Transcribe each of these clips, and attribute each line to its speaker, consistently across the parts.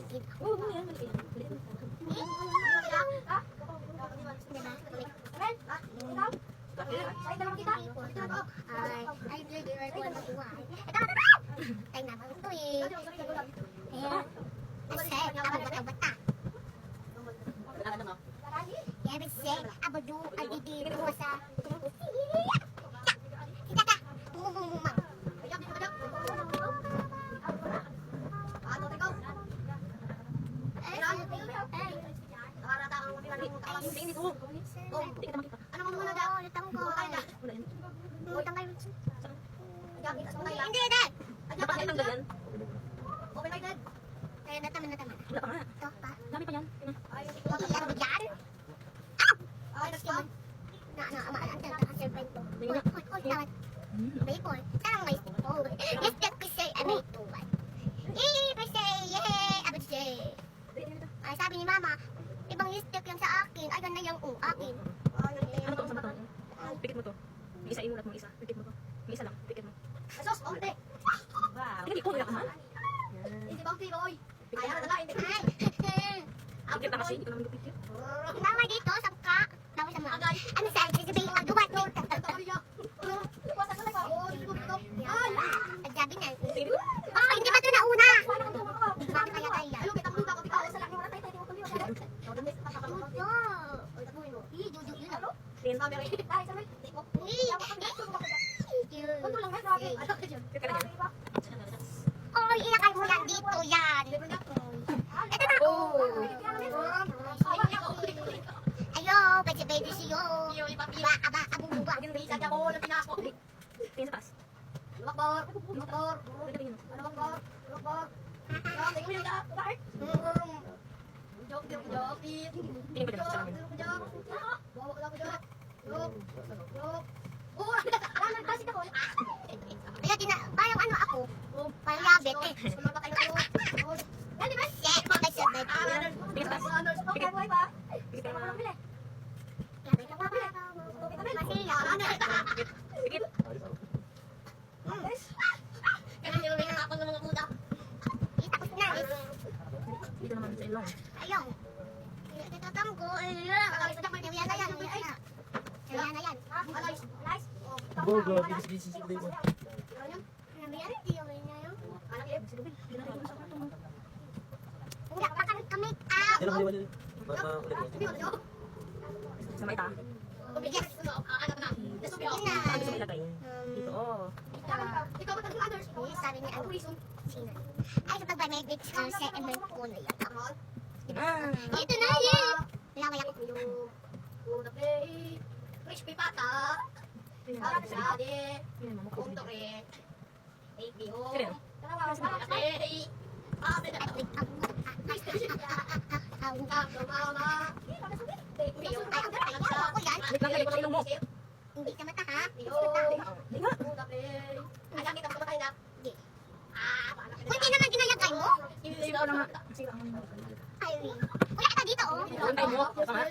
Speaker 1: maliit.
Speaker 2: Oo, yan, maliit.
Speaker 1: Ay, bigay ko na makuha. Ay, naman ito eh. Ayan. Kasi, abang bata-bata. Ya, kasi, abado, adidi, buwasa. Kita ka, mumumumang. Ano mo muna daw? Lutang ko. Utang kayo. Hindi, Dad.
Speaker 2: Dapat ang tanggal yan.
Speaker 1: Okay, Dad. Kaya natama.
Speaker 2: Wala pa nga.
Speaker 1: Ito pa.
Speaker 2: Dami pa yan.
Speaker 1: Iyan mo dyan? Ay, naskiman. Ang survive ko. Hoy, tawad. Baseball. Tarang may stick. Oh, yes, that ko say, ano ito ba? Per se, yay! Abad se. Ay, sabi ni Mama, ibang stick yung sa akin. Ay, ganda yung akin.
Speaker 2: Ano to? Sa bato? Pikit mo to. May isa inulat mo isa. Pikit mo to. May isa lang. Pikit mo.
Speaker 1: Asos, onte.
Speaker 2: Wow. Hindi ko nila ka man.
Speaker 1: Hindi bang tiroy? Ay, ano na, hindi.
Speaker 2: Pikit na kasi. Hindi ko naman pikit.
Speaker 1: Mama dito, sangka. Tapos sa mga. Ano sa akin? Sabihin, magdubat mo. Pagsabi na. Oh, hindi ba ito nauna? Bakit kaya tayo yan?
Speaker 2: Tin.
Speaker 1: Oh, ilakay mo yan dito yan. Ito na. Ayo, pwede siyo. Aba, abububa.
Speaker 2: Tin sa taas. Tingin ko dyan sa amin.
Speaker 1: Kaya parang ano ako, parang yabit eh. Yeah, sabay-sabay.
Speaker 2: Tingin sa taas. Pikit. Pikit ka naman.
Speaker 1: Yabit ka pa. Masaya.
Speaker 2: Pikit.
Speaker 1: Tapos na.
Speaker 2: Dito naman sa ilong.
Speaker 1: Ayong. Tinatam ko. Yan na yan. Yan na yan.
Speaker 3: Bogo, bilis-bilis yung mo.
Speaker 1: Wala pa kami up.
Speaker 3: Sino mo yun?
Speaker 2: Sa may ta.
Speaker 1: Yes.
Speaker 2: Saan gusto mo ilagay? Dito, oh.
Speaker 1: Sabi niya, sino? Ay, sa pag-medic sa emerald ko na yan.
Speaker 2: Ah.
Speaker 1: Ito na yan. Laway ako.
Speaker 4: Crispy pata. Para sa ade. Punto re. APO.
Speaker 2: Sino? Wait lang, lagay ko sa ilong mo.
Speaker 1: Hindi ka mata ha?
Speaker 2: Hindi nga.
Speaker 1: Kunti naman ginalagay mo?
Speaker 2: Sira ko lang nga. Sira ko lang.
Speaker 1: Ay, wala ka dito oh.
Speaker 2: Antay mo. Tama.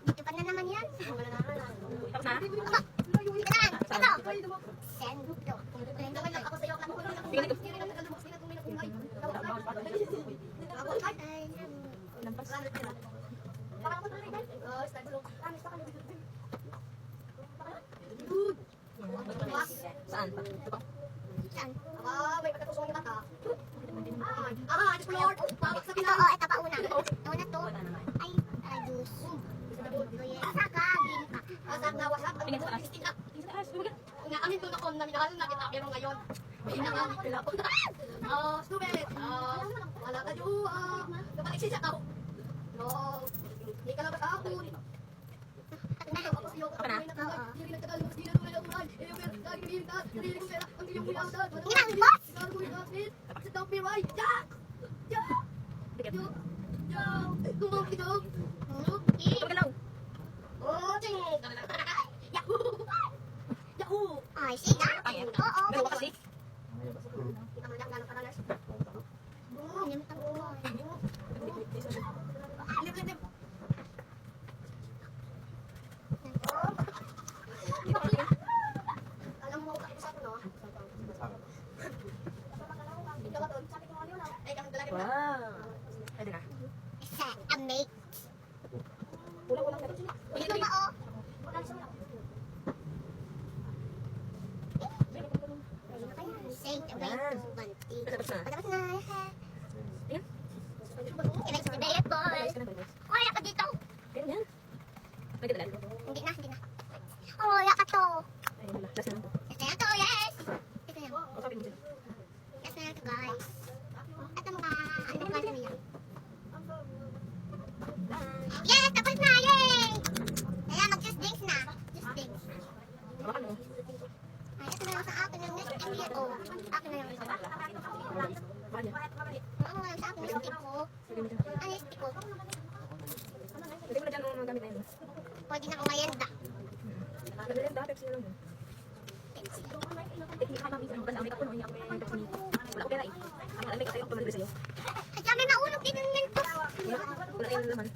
Speaker 1: Dito pa na naman yan.
Speaker 2: Tapos na?
Speaker 1: Aba, ito. Send to.
Speaker 2: Sige, dito. Lampas. Saan? Ito pa.
Speaker 1: Saan?
Speaker 4: May pagkatusong yung mata.
Speaker 1: Ito, oh, ito pa una. Una to. Ay, ayos. Saka, gini ka.
Speaker 2: Tingin sa taas. Tingin sa taas. Bumagat.
Speaker 4: Amin doon ako na minahal na kita pero ngayon may nakakila ko. Stupid. Wala ka dyan. Kapag siya tao. No. Hindi ka lang ako.
Speaker 2: Apa na? Pikit. Ito galaw.
Speaker 1: Ay, sina?
Speaker 2: Pangit.
Speaker 1: Oo.
Speaker 2: Galaw ka kasi.
Speaker 1: grade 2, 1, 2.
Speaker 2: Tapos na.
Speaker 1: Tapos na.
Speaker 2: Ayan.
Speaker 1: Next to diet boy.
Speaker 2: Ayos ka na, boy.
Speaker 1: Kaya ka dito.
Speaker 2: Pero yan. May kadalal.
Speaker 1: Hindi na. Oh, wala ka to.
Speaker 2: Ay, wala. Last na lang to.
Speaker 1: Yes na yan to, yes. Yes na yan.
Speaker 2: Usapin mo sila.
Speaker 1: Yes na yan to, guys. At ang mga, ano ba nila? Yes, tapos na, yay! Kaya mag-juice drinks na. Juice drinks.
Speaker 2: Hawakan mo.
Speaker 1: Ay, ito na lang sa akin yung next year. Oh, akin na lang ito.
Speaker 2: Hawakan niya.
Speaker 1: Oo, wala sa akin yung stick ko.
Speaker 2: Lagyan mo dyan.
Speaker 1: Ano yung stick ko?
Speaker 2: Lagyan mo na dyan ang mga gamit na yun.
Speaker 1: Pwede na umayanda.
Speaker 2: Lagyan na, Pepsi na lang yun. Hindi ka mabisa. Basta may kapuno. Hindi ako may Pepsi ni. Wala ko pera eh. Ang alamay ka sa'yo. Tumalabas sa'yo.
Speaker 1: At kami maulog din ng niltos.
Speaker 2: Wala na yung laman.